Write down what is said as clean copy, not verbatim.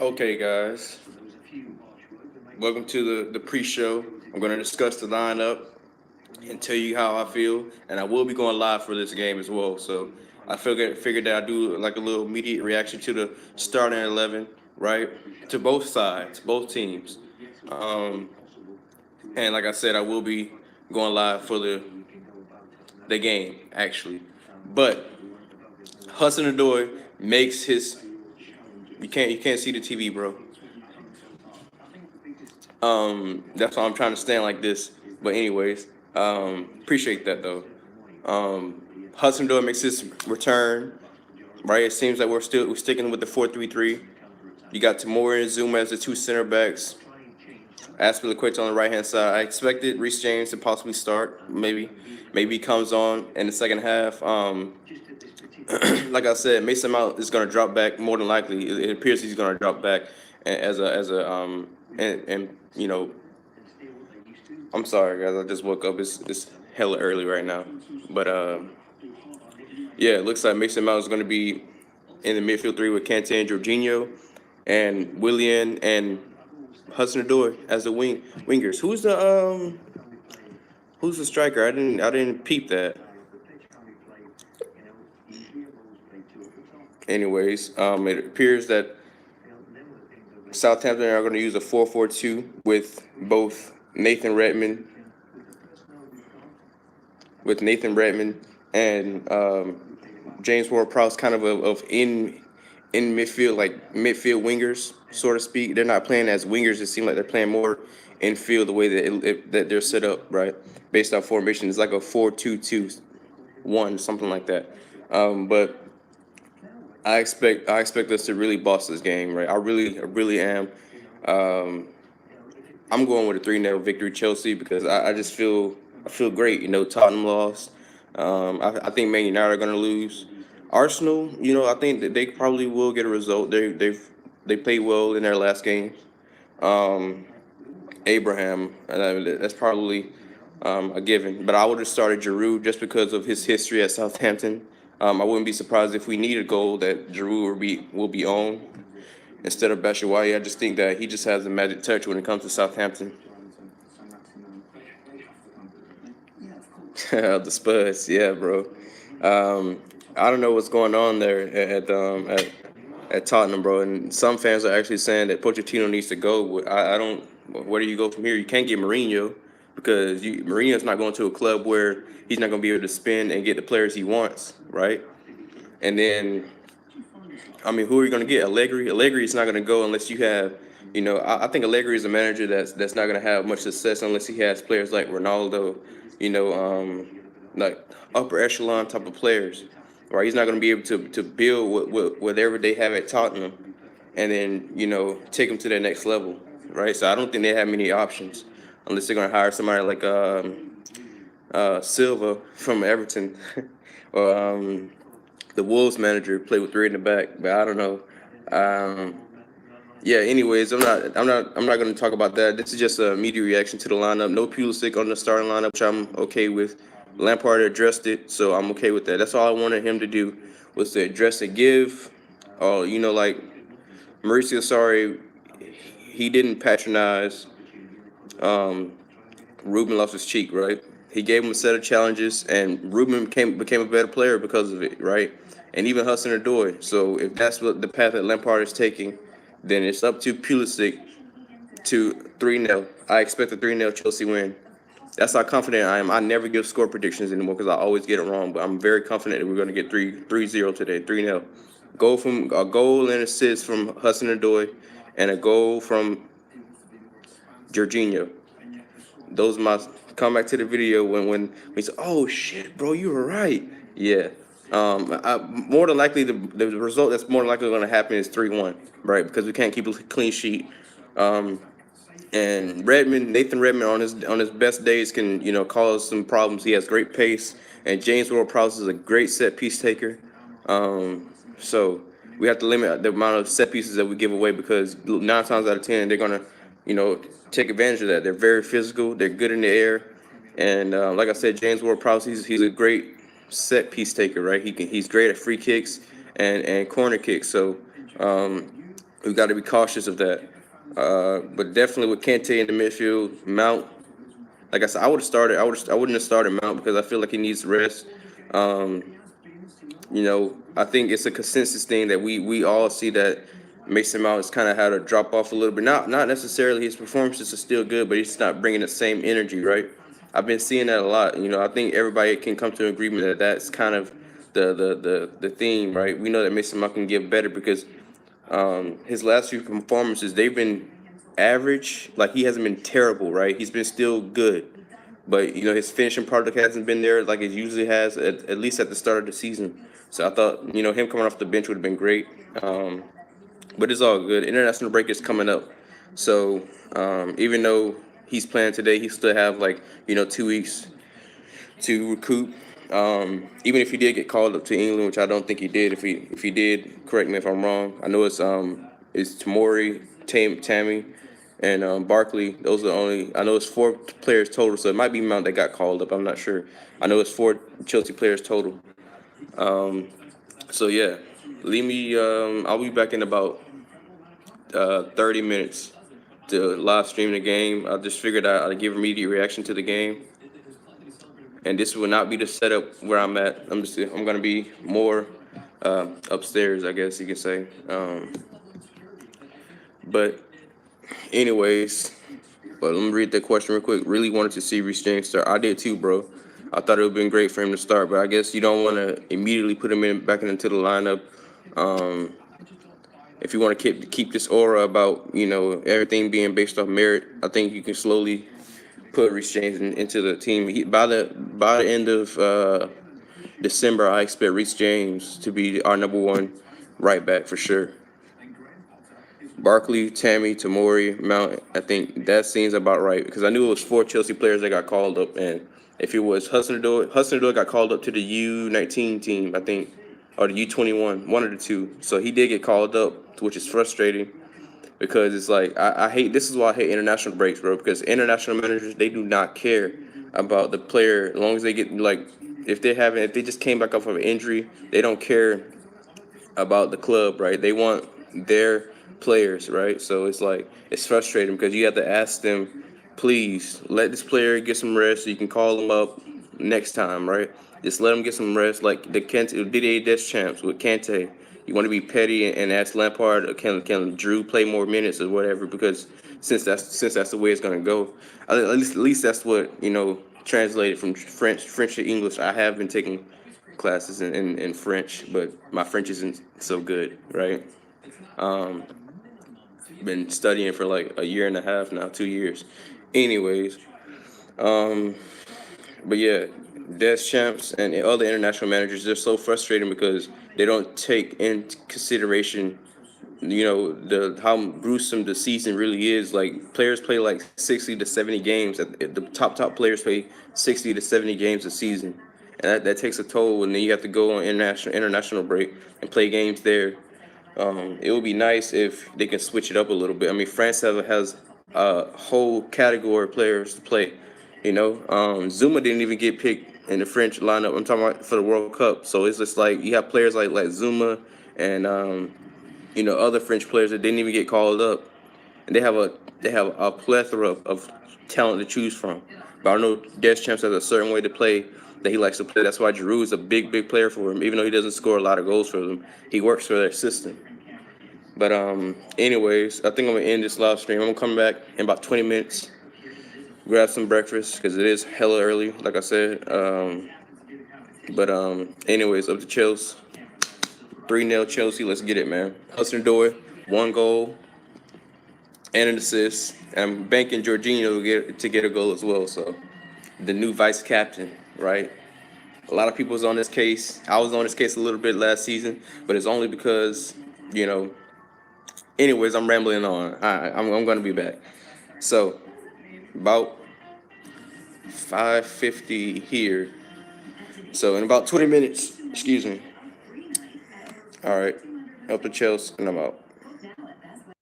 Okay, guys, welcome to the pre-show. I'm going to discuss the lineup and tell you how I feel, and I will be going live for this game as well. So I figured that I'd do like a little immediate reaction to the starting 11, right? To both sides, both teams. Um, and like I said, I will be going live for the game actually. But Hudson Odoi makes his. You can't see the TV, bro. That's why I'm trying to stand like this. But anyways, appreciate that though. Hudson Odoi makes his return. Right, it seems like we're sticking with the 4-3-3. You got Tamori and Zuma as the two center backs. Aspilicueta on the right hand side. I expected Reece James to possibly start. Maybe he comes on in the second half. Like I said, Mason Mount is going to drop back more than likely. It appears he's going to drop back and you know, I'm sorry guys, I just woke up. It's hella early right now, but yeah, it looks like Mason Mount is going to be in the midfield three with Kante and Jorginho, and Willian and Hudson Odoi as the wingers. Who's the striker? I didn't peep that. Anyways, it appears that Southampton are going to use a 4-4-2 with both Nathan Redmond and James Ward-Prowse kind of in midfield, like midfield wingers, so to speak. They're not playing as wingers. It seems like they're playing more infield the way that they're set up, right? Based on formation, it's like a 4-2-2-1, something like that. But I expect us to really boss this game, right? I really am. Um, I'm going with a 3-0 victory, Chelsea, because I feel great. Tottenham lost. I think Man United are going to lose. Arsenal, I think that they probably will get a result. They played well in their last game. Um, Abraham, that's probably a given. But I would have started Giroud just because of his history at Southampton. I wouldn't be surprised if we need a goal that Giroud will be on instead of Batshuayi. I just think that he just has a magic touch when it comes to Southampton. The Spurs, yeah, bro. I don't know what's going on there at Tottenham, bro. And some fans are actually saying that Pochettino needs to go. I don't. Where do you go from here? You can't get Mourinho because Mourinho's not going to a club where he's not going to be able to spend and get the players he wants, right? And then, I mean, who are you going to get? Allegri. Allegri is not going to go unless you have. I think Allegri is a manager that's not going to have much success unless he has players like Ronaldo. You know, like upper echelon type of players, right? He's not going to be able to build whatever they have at Tottenham, and then take them to their next level, right? So I don't think they have many options unless they're going to hire somebody like Silva from Everton, or the Wolves manager played with three in the back, but I don't know. Um, yeah. Anyways, I'm not going to talk about that. This is just a media reaction to the lineup. No Pulisic on the starting lineup, which I'm okay with. Lampard addressed it, so I'm okay with that. That's all I wanted him to do was to address it. Like Mauricio Sarri, he didn't patronize um, Ruben Loftus-Cheek, right? He gave him a set of challenges, and Ruben became a better player because of it, right? And even Hudson Odoi. So if that's what the path that Lampard is taking, then it's up to Pulisic to 3-0. I expect a 3-0 Chelsea win. That's how confident I am. I never give score predictions anymore because I always get it wrong. But I'm very confident that we're going to get 3-0 today, 3-0. A goal and assist from Hudson Odoi, and a goal from Jorginho. Those are my come back to the video when we say, "Oh shit, bro, you were right." Yeah. More than likely, the result that's more than likely going to happen is 3-1, right? Because we can't keep a clean sheet. Um, and Nathan Redmond on his best days can cause some problems. He has great pace, and James Ward-Prowse is a great set piece taker. So we have to limit the amount of set pieces that we give away because 9 times out of 10 they're gonna take advantage of that. They're very physical. They're good in the air, and like I said, James Ward-Prowse he's a great set piece taker. Right, he's great at free kicks and corner kicks. So. We got to be cautious of that. But definitely with Kante in the midfield, Mount. Like I said, I would have started. I wouldn't have started Mount because I feel like he needs rest. Um, I think it's a consensus thing that we all see that Mason Mount has kind of had a drop off a little bit. Not necessarily his performances are still good, but he's not bringing the same energy, right? I've been seeing that a lot. I think everybody can come to an agreement that that's kind of the theme, right? We know that Mason Mount can get better because his last few performances they've been average. Like he hasn't been terrible, right? He's been still good, but his finishing product hasn't been there like it usually has at least at the start of the season. So I thought him coming off the bench would have been great. But it's all good. International break is coming up, so even though he's playing today, he still have 2 weeks to recoup. Even if he did get called up to England, which I don't think he did. If he did, correct me if I'm wrong. I know it's Tamori, Tammy, and Barkley. Those are the only. I know it's 4 players total, so it might be Mount that got called up. I'm not sure. I know it's 4 Chelsea players total. So yeah, leave me. I'll be back in about 30 minutes to live stream the game. I just figured I'd give immediate reaction to the game. And this will not be the setup where I'm at. I'm gonna be more upstairs, I guess you could say. But anyways, let me read that question real quick. Really wanted to see Reece James start. I did too, bro. I thought it would have been great for him to start, but I guess you don't want to immediately put him back into the lineup. If you want to keep this aura about everything being based off merit, I think you can slowly put Reece James into the team. By the end of December, I expect Reece James to be our number 1 right back for sure. Barkley, Tammy, Tamori, Mount. I think that seems about right because I knew it was 4 Chelsea players that got called up, and if it was Hudson-Odoi got called up to the U19 team, I think, or the U21, one of the two. So he did get called up, which is frustrating because it's like I hate. This is why I hate international breaks, bro. Because international managers, they do not care about the player as long as they get if they just came back off of an injury, they don't care about the club, right? They want their players, right? So it's frustrating because you have to ask them, please let this player get some rest so you can call them up next time, right? Just let them get some rest, like the Didier Deschamps with Kante. You want to be petty and ask Lampard, can Drew play more minutes or whatever? Because since that's the way it's gonna go, at least that's what translated from French to English. I have been taking classes in French, but my French isn't so good, right? Been studying for like a year and a half now, 2 years. Anyways, but yeah, Deschamps and other international managers, they're so frustrating because they don't take into consideration, how gruesome the season really is. Like players play like 60 to 70 games. The top players play 60 to 70 games a season, and that takes a toll. And then you have to go on international break and play games there. It would be nice if they can switch it up a little bit. I mean, France has a whole category of players to play. Zuma didn't even get picked in the French lineup. I'm talking about for the World Cup. So it's just like you have players like Zuma and other French players that didn't even get called up, and they have a plethora of talent to choose from. But I know Deschamps has a certain way to play that he likes to play. That's why Giroud is a big player for him. Even though he doesn't score a lot of goals for them, he works for their system. But anyways, I think I'm gonna end this live stream. I'm gonna come back in about 20 minutes, grab some breakfast because it is hella early, like I said. But anyways, up to Chelsea. 3-0 Chelsea. Let's get it, man. Hudson-Odoi, 1 goal and an assist. And I'm banking Jorginho to get a goal as well. So the new vice captain, right? A lot of people was on this case. I was on this case a little bit last season, but it's only because, Anyways, I'm rambling on. I'm going to be back. So about 5:50 here. So in about 20 minutes, excuse me. All right, up to Chelsea, and I'm out.